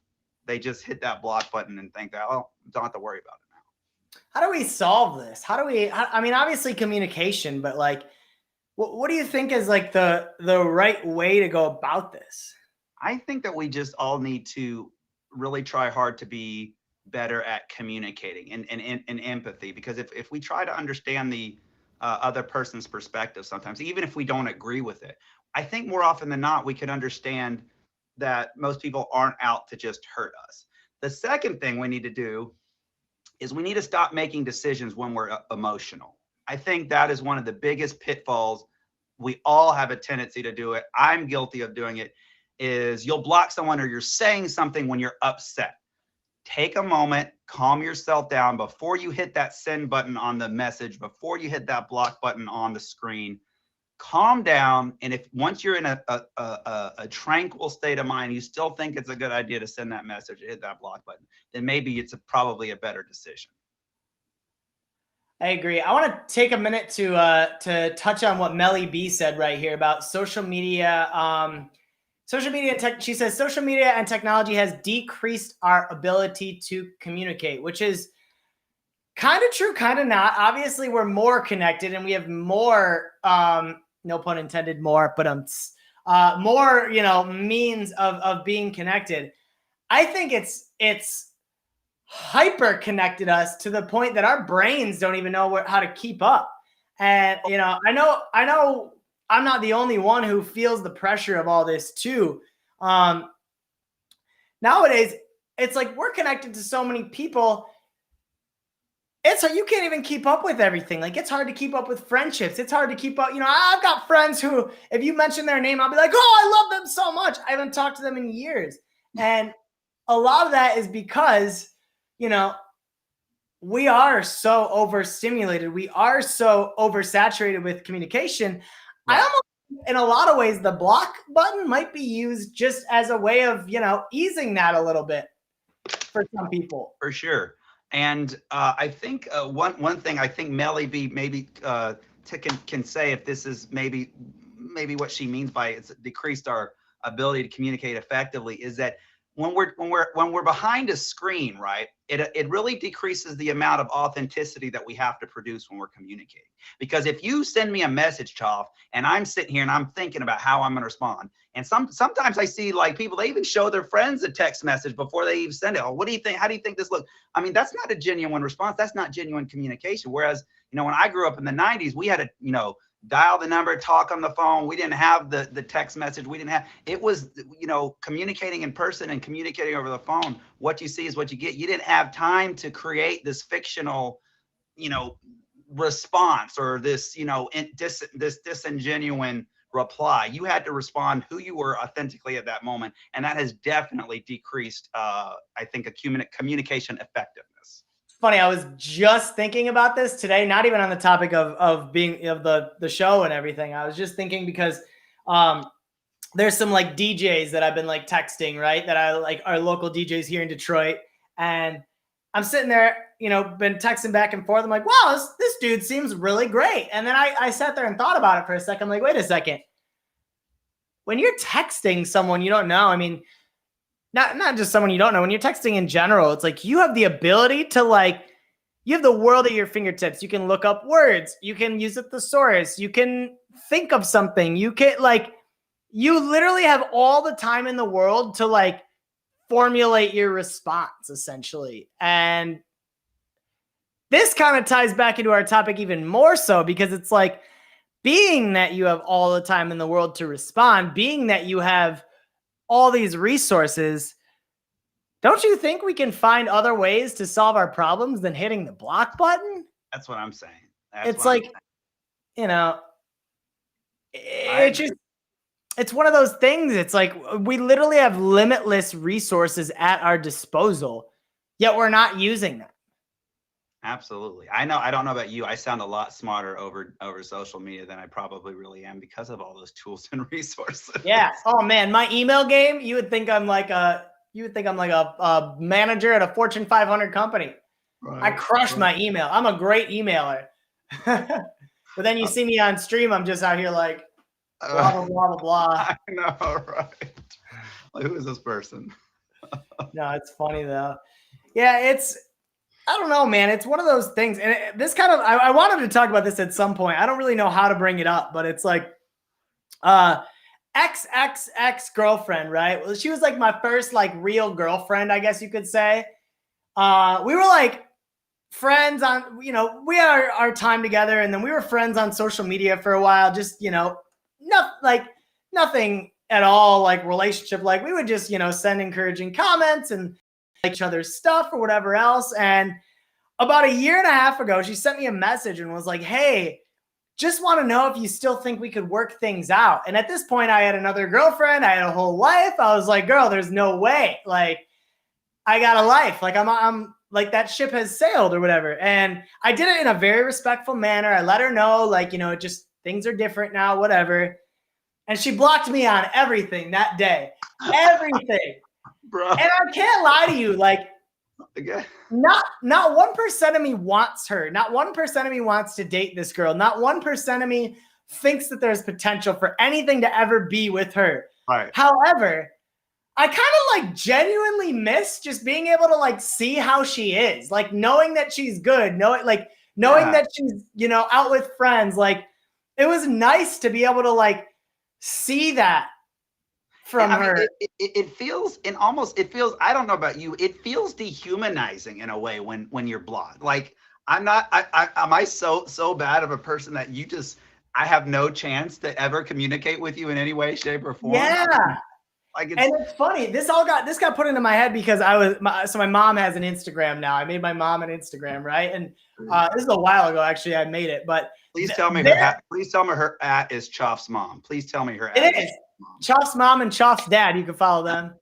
they just hit that block button and think that, oh, don't have to worry about it now. How do we solve this? How do we, I mean, obviously communication, but like, what do you think is like the right way to go about this? I think that we just all need to really try hard to be better at communicating and empathy, because if we try to understand the other person's perspective, sometimes even if we don't agree with it, I think more often than not we can understand that most people aren't out to just hurt us. The second thing we need to do is we need to stop making decisions when we're emotional. I think that is one of the biggest pitfalls. We all have a tendency to do it. I'm guilty of doing it. Is you'll block someone or you're saying something when you're upset. Take a moment, calm yourself down before you hit that send button on the message, before you hit that block button on the screen. Calm down, and if once you're in a tranquil state of mind, you still think it's a good idea to send that message, hit that block button, then maybe it's probably a better decision. I agree. I want to take a minute to touch on what Melly B said right here about social media. Social media and tech. She says social media and technology has decreased our ability to communicate, which is kind of true, kind of not. Obviously, we're more connected and we have more, no pun intended, more, but more, means of being connected. I think it's hyper connected us to the point that our brains don't even know how to keep up. And I know I'm not the only one who feels the pressure of all this too. Nowadays, it's like we're connected to so many people. It's like you can't even keep up with everything. Like it's hard to keep up with friendships. It's hard to keep up. I've got friends who, if you mention their name, I'll be like, oh, I love them so much. I haven't talked to them in years. And a lot of that is because, we are so overstimulated. We are so oversaturated with communication. Right. I almost, in a lot of ways, the block button might be used just as a way of, easing that a little bit for some people. For sure. And I think one thing I think Melly B maybe can say, if this is maybe what she means by it's decreased our ability to communicate effectively, is that when we're behind a screen, right, it really decreases the amount of authenticity that we have to produce when we're communicating. Because if you send me a message, Choff, and I'm sitting here and I'm thinking about how I'm going to respond, and sometimes I see like people, they even show their friends a text message before they even send it. Oh, what do you think? How do you think this looks? I mean, that's not a genuine response. That's not genuine communication. Whereas, when I grew up in the 90s, we had to, dial the number, talk on the phone. We didn't have the text message. We didn't have, it was, communicating in person and communicating over the phone. What you see is what you get. You didn't have time to create this fictional, response or this, this disingenuine reply. You had to respond who you were authentically at that moment. And that has definitely decreased, I think, a communication effectiveness. Funny, I was just thinking about this today, not even on the topic of the show and everything. I was just thinking because there's some like DJs that I've been like texting, right? That I like are local DJs here in Detroit. And I'm sitting there, been texting back and forth. I'm like, wow, this dude seems really great. And then I sat there and thought about it for a second. I'm like, wait a second. When you're texting someone you don't know, I mean, not just someone you don't know, when you're texting in general, it's like you have the ability to you have the world at your fingertips. You can look up words. You can use a thesaurus. You can think of something. You can you literally have all the time in the world to formulate your response essentially. And this kind of ties back into our topic even more so, because it's like, being that you have all the time in the world to respond, being that you have all these resources, don't you think we can find other ways to solve our problems than hitting the block button? That's what I'm saying. It's it's one of those things. It's like we literally have limitless resources at our disposal, yet we're not using them. Absolutely. I don't know about you. I sound a lot smarter over social media than I probably really am because of all those tools and resources. Yeah. Oh man, my email game, you would think I'm like a manager at a Fortune 500 company. Right. I crush my email. I'm a great emailer. But then you see me on stream, I'm just out here like blah, blah, blah, blah, blah. I know, right? Like, who is this person? No, it's funny though. Yeah, I don't know, man. It's one of those things. And this kind of, I wanted to talk about this at some point. I don't really know how to bring it up, but it's like, ex girlfriend, right? Well, she was like my first like real girlfriend, I guess you could say. We were like friends on, you know, we had our time together, and then we were friends on social media for a while. Just, you know, nothing at all like relationship. Like we would just, you know, send encouraging comments and like each other's stuff or whatever else. And about a year and a half ago, she sent me a message and was like, "Hey, just want to know if you still think we could work things out." And at this point, I had another girlfriend. I had a whole life. I was like, "Girl, there's no way. Like, I got a life. Like, I'm like that ship has sailed or whatever." And I did it in a very respectful manner. I let her know, like, you know, just things are different now, whatever. And she blocked me on everything that day, everything. Bro. And I can't lie to you, like, Okay. not 1% of me wants her. Not 1% of me wants to date this girl. Not 1% of me thinks that there's potential for anything to ever be with her. Right. However, I kind of like genuinely miss just being able to like see how she is, like knowing that she's good, knowing that she's, you know, out with friends. Like it was nice to be able to like see that from her. Mean, it feels, and almost it feels, I don't know about you, it feels dehumanizing in a way when you're blocked. Like am I so bad of a person that you just, I have no chance to ever communicate with you in any way, shape, or form? Yeah. Like and it's funny. This got put into my head because my mom has an Instagram now. I made my mom an Instagram, right? And this is a while ago, actually. I made it, but please tell me her at is Choff's mom. Please tell me her at. It is Choff's mom and Choff's dad. You can follow them.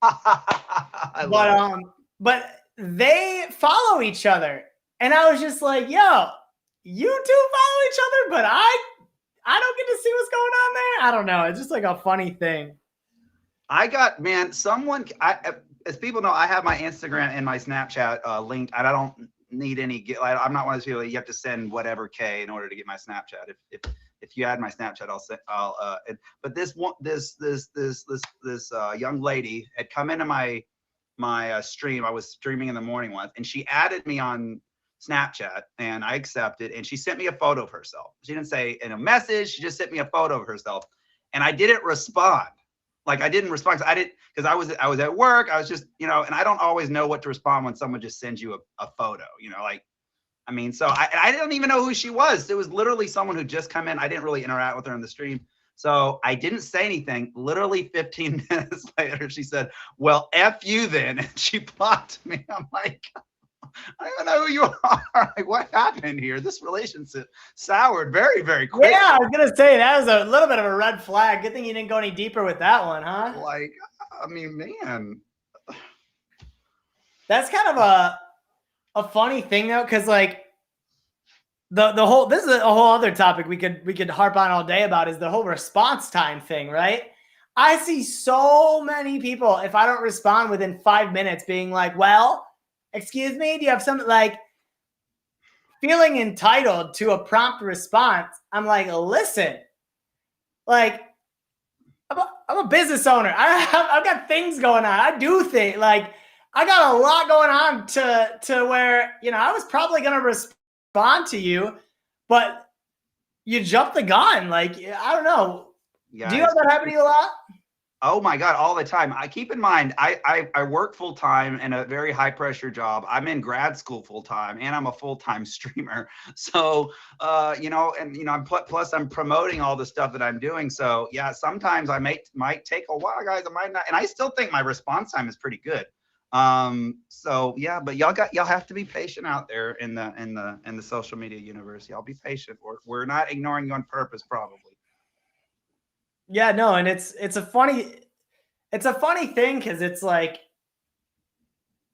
But they follow each other, and I was just like, "Yo, you two follow each other, but I don't get to see what's going on there." I don't know. It's just like a funny thing. I got, man, as people know, I have my Instagram and my Snapchat linked, and I don't need any, I'm not one of those people that you have to send whatever K in order to get my Snapchat. If you add my Snapchat, but this young lady had come into my stream. I was streaming in the morning once, and she added me on Snapchat, and I accepted, and she sent me a photo of herself. She didn't say in a message, she just sent me a photo of herself, and I didn't respond. Like I didn't respond because I was at work. I was just, you know, and I don't always know what to respond when someone just sends you a photo, you know, like, I mean, so I didn't even know who she was. It was literally someone who just come in. I didn't really interact with her in the stream. So I didn't say anything. Literally 15 minutes later, she said, "Well, F you then." And she blocked me. I'm like, I don't even know who you are. Like, what happened here? This relationship soured very, very quickly. Yeah, I was gonna say that was a little bit of a red flag. Good thing you didn't go any deeper with that one, huh? Like, I mean, man, that's kind of a funny thing though, because like the whole, this is a whole other topic we could harp on all day about, is the whole response time thing, right? I see so many people, if I don't respond within 5 minutes, being like, "Well, excuse me, do you have something?" Like feeling entitled to a prompt response. I'm like, listen, like I'm a business owner. I've got things going on. I do things, like I got a lot going on to where, you know, I was probably gonna respond to you, but you jumped the gun. Like, I don't know. Guys, do you have that happen to you a lot? Oh my God, all the time. I keep in mind, I work full time in a very high pressure job. I'm in grad school full time, and I'm a full time streamer. So, you know, and you know, plus I'm promoting all the stuff that I'm doing. So yeah, sometimes I might take a while, guys. I might not, and I still think my response time is pretty good. So yeah, but y'all have to be patient out there in the social media universe. Y'all be patient. We're not ignoring you on purpose, probably. Yeah, no, and it's a funny thing, because it's like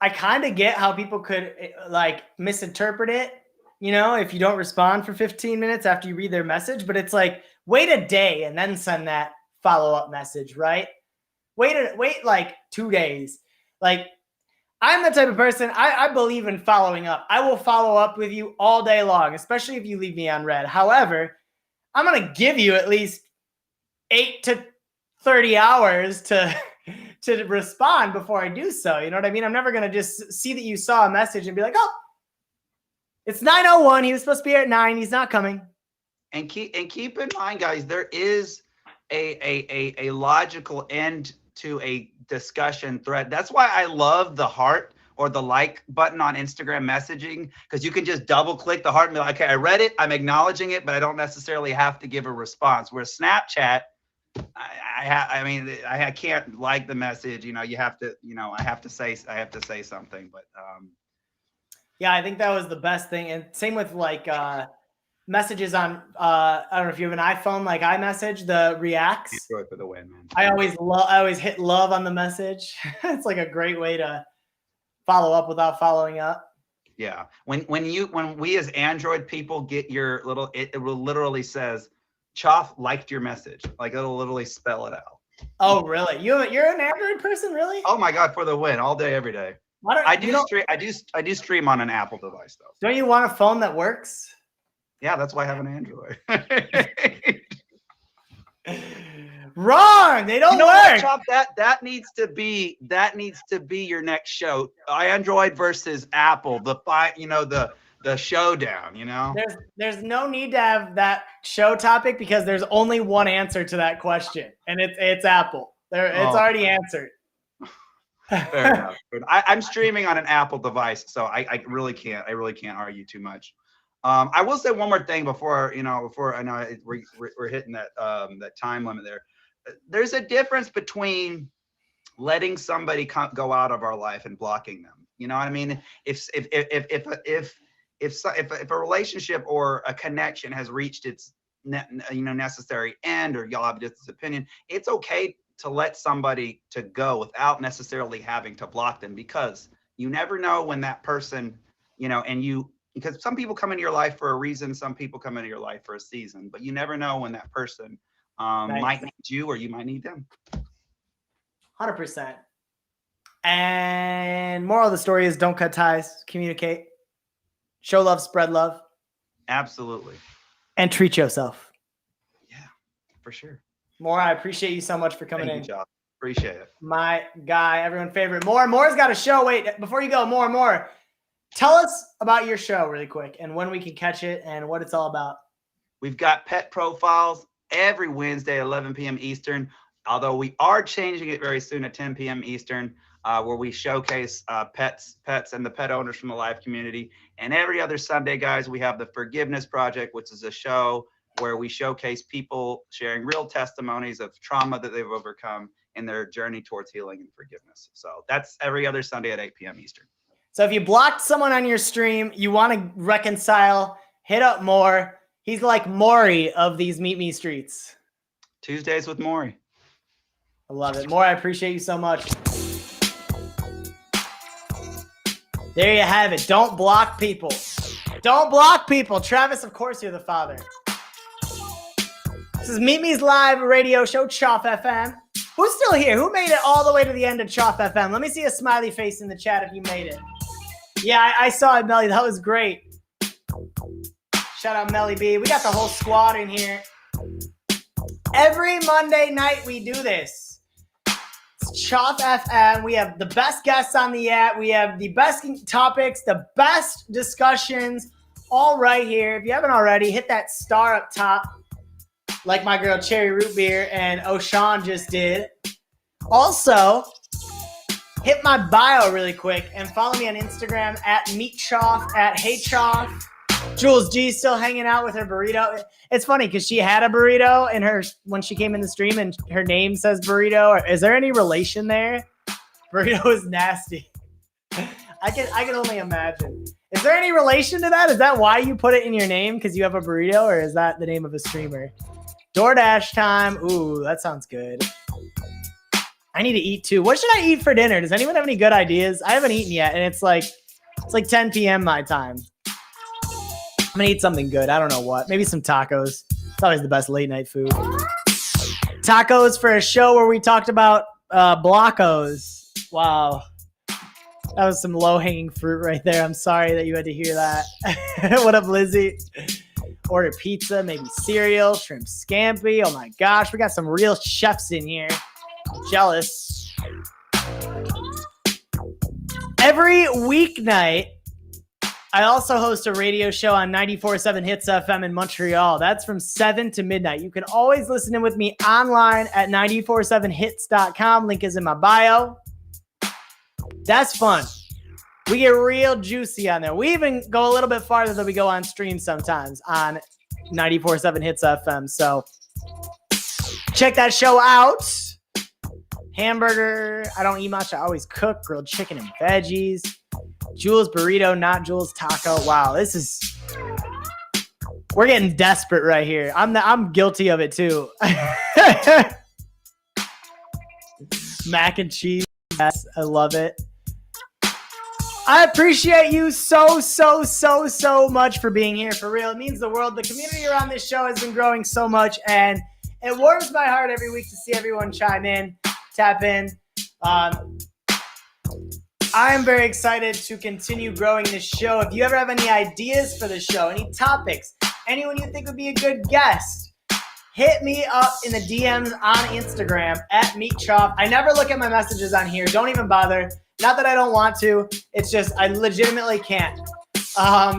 I kind of get how people could like misinterpret it, you know, if you don't respond for 15 minutes after you read their message. But it's like, wait a day and then send that follow-up message, right? Wait like 2 days. Like, I'm the type of person, I believe in following up. I will follow up with you all day long, especially if you leave me on red. However, I'm going to give you at least 8 to 30 hours to respond before I do so. You know what I mean? I'm never going to just see that you saw a message and be like, "Oh, It's 9:01. He was supposed to be here at 9. He's not coming. And keep in mind, guys, there is a logical end to a discussion thread. That's why I love the heart or the like button on Instagram messaging, because you can just double click the heart and be like, okay, I read it, I'm acknowledging it, but I don't necessarily have to give a response. Where Snapchat, I can't like the message. You have to, I have to say something. But yeah, I think that was the best thing. And same with like messages on I don't know if you have an iPhone, like iMessage, the reacts. Android for the win, man. I always hit love on the message. It's like a great way to follow up without following up. Yeah. When we as Android people get your little, it will literally says, Choff liked your message. Like it'll literally spell it out. Oh, really? You're an Android person, really? Oh my God, for the win, all day, every day. I do stream on an Apple device though. Don't you want a phone that works? Yeah, that's why I have an Android. Wrong. They don't work. Choff, that needs to be your next show. Android versus Apple. The showdown. There's no need to have that show topic because there's only one answer to that question, and it's Apple. It's already answered. Fair enough. I'm streaming on an Apple device, so I really can't argue too much. I will say one more thing before I know we're hitting that time limit there. There's a difference between letting somebody go out of our life and blocking them. You know what I mean? If a relationship or a connection has reached its necessary end, or y'all have just opinion, it's okay to let somebody to go without necessarily having to block them, because you never know when that person, because some people come into your life for a reason, some people come into your life for a season, but you never know when that person might need you or you might need them. 100%. And moral of the story is don't cut ties, communicate, show love, spread love. Absolutely. And treat yourself. Yeah, for sure. More, I appreciate you so much for coming in. Thank you, Choff. Appreciate it. My guy, everyone favorite. Moore's got a show. Wait, before you go, more. Tell us about your show really quick and when we can catch it and what it's all about. We've got Pet Profiles every Wednesday at 11 p.m. Eastern, although we are changing it very soon at 10 p.m. Eastern, where we showcase pets and the pet owners from the live community. And every other Sunday, guys, we have the Forgiveness Project, which is a show where we showcase people sharing real testimonies of trauma that they've overcome in their journey towards healing and forgiveness. So that's every other Sunday at 8 p.m. Eastern. So if you blocked someone on your stream, you want to reconcile, hit up More. He's like Maury of these Meet Me streets. Tuesdays with Maury. I love it. More, I appreciate you so much. There you have it. Don't block people. Don't block people. Travis, of course, you're the father. This is Meet Me's live radio show, Choff FM. Who's still here? Who made it all the way to the end of Choff FM? Let me see a smiley face in the chat if you made it. Yeah, I saw it, Melly. That was great. Shout out Melly B. We got the whole squad in here. Every Monday night we do this. It's Choff FM. We have the best guests on the app. We have the best topics, the best discussions, all right here. If you haven't already, hit that star up top, like my girl Cherry Root Beer and O'Shawn just did. Also, hit my bio really quick and follow me on Instagram at MeetChoff, at HeyChoff. Jules G still hanging out with her burrito. It's funny because she had a burrito in her when she came in the stream, and her name says burrito. Is there any relation there? Burrito is nasty. I can only imagine. Is there any relation to that? Is that why you put it in your name, because you have a burrito, or is that the name of a streamer? DoorDash time. Ooh, that sounds good. I need to eat too. What should I eat for dinner? Does anyone have any good ideas? I haven't eaten yet, and it's like 10 p.m. my time. I'm gonna eat something good. I don't know what. Maybe some tacos. It's always the best late night food. Tacos for a show where we talked about Blocos. Wow. That was some low-hanging fruit right there. I'm sorry that you had to hear that. What up, Lizzie? Order pizza, maybe cereal, shrimp scampi. Oh my gosh, we got some real chefs in here. Jealous. Every weeknight, I also host a radio show on 94.7 Hits FM in Montreal. That's from 7 to midnight. You can always listen in with me online at 947hits.com. Link is in my bio. That's fun. We get real juicy on there. We even go a little bit farther than we go on stream sometimes on 94.7 Hits FM. So check that show out. Hamburger. I don't eat much. I always cook grilled chicken and veggies. Jules burrito, not Jules taco. Wow, we're getting desperate right here. I'm guilty of it too. Mac and cheese. Yes, I love it. I appreciate you so much for being here. For real, it means the world. The community around this show has been growing so much, and it warms my heart every week to see everyone chime in, tap in. I am very excited to continue growing this show. If you ever have any ideas for the show, any topics, anyone you think would be a good guest, hit me up in the DMs on Instagram at MeetChoff. I never look at my messages on here. Don't even bother. Not that I don't want to. It's just I legitimately can't.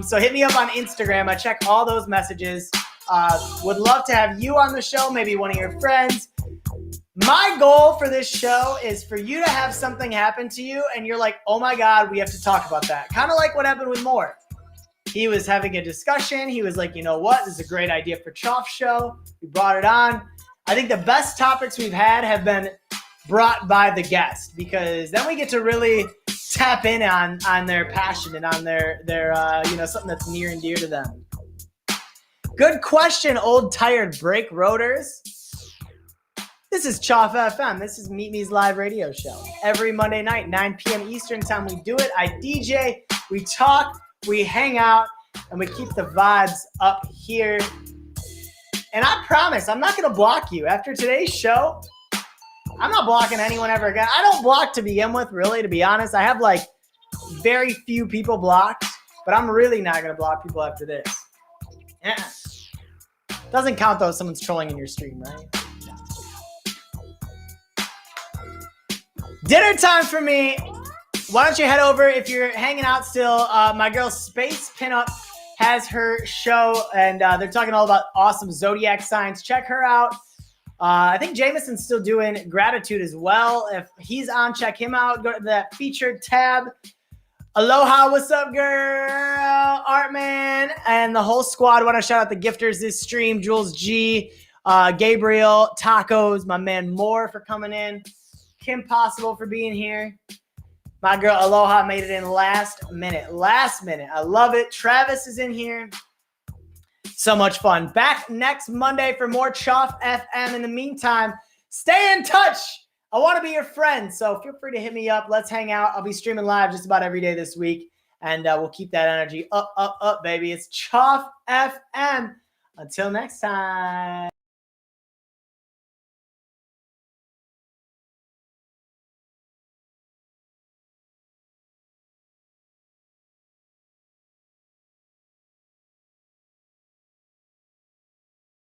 So hit me up on Instagram. I check all those messages. Would love to have you on the show, maybe one of your friends. My goal for this show is for you to have something happen to you and you're like, oh my God, we have to talk about that. Kind of like what happened with Moore. He was having a discussion. He was like, you know what? This is a great idea for Choff show. We brought it on. I think the best topics we've had have been brought by the guest because then we get to really tap in on their passion and on their something that's near and dear to them. Good question, old tired brake rotors. This is Choff FM. This is Meet Me's live radio show. Every Monday night, 9 p.m. Eastern time, we do it. I DJ, we talk, we hang out, and we keep the vibes up here. And I promise, I'm not going to block you. After today's show, I'm not blocking anyone ever again. I don't block to begin with, really, to be honest. I have, very few people blocked, but I'm really not going to block people after this. Yeah. Doesn't count, though, if someone's trolling in your stream, right? Dinner time for me. Why don't you head over if you're hanging out still? My girl Space Pinup has her show, and they're talking all about awesome zodiac signs. Check her out. I think Jameson's still doing gratitude as well. If he's on, check him out. Go to that featured tab. Aloha, what's up, girl? Artman and the whole squad. Want to shout out the gifters this stream. Jules G, Gabriel, Tacos, my man Moore for coming in. Kim Possible for being here. My girl Aloha made it in last minute. I love it. Travis is in here. So much fun. Back next Monday for more Choff FM. In the meantime, stay in touch. I want to be your friend. So feel free to hit me up. Let's hang out. I'll be streaming live just about every day this week. And we'll keep that energy up, baby. It's Choff FM. Until next time.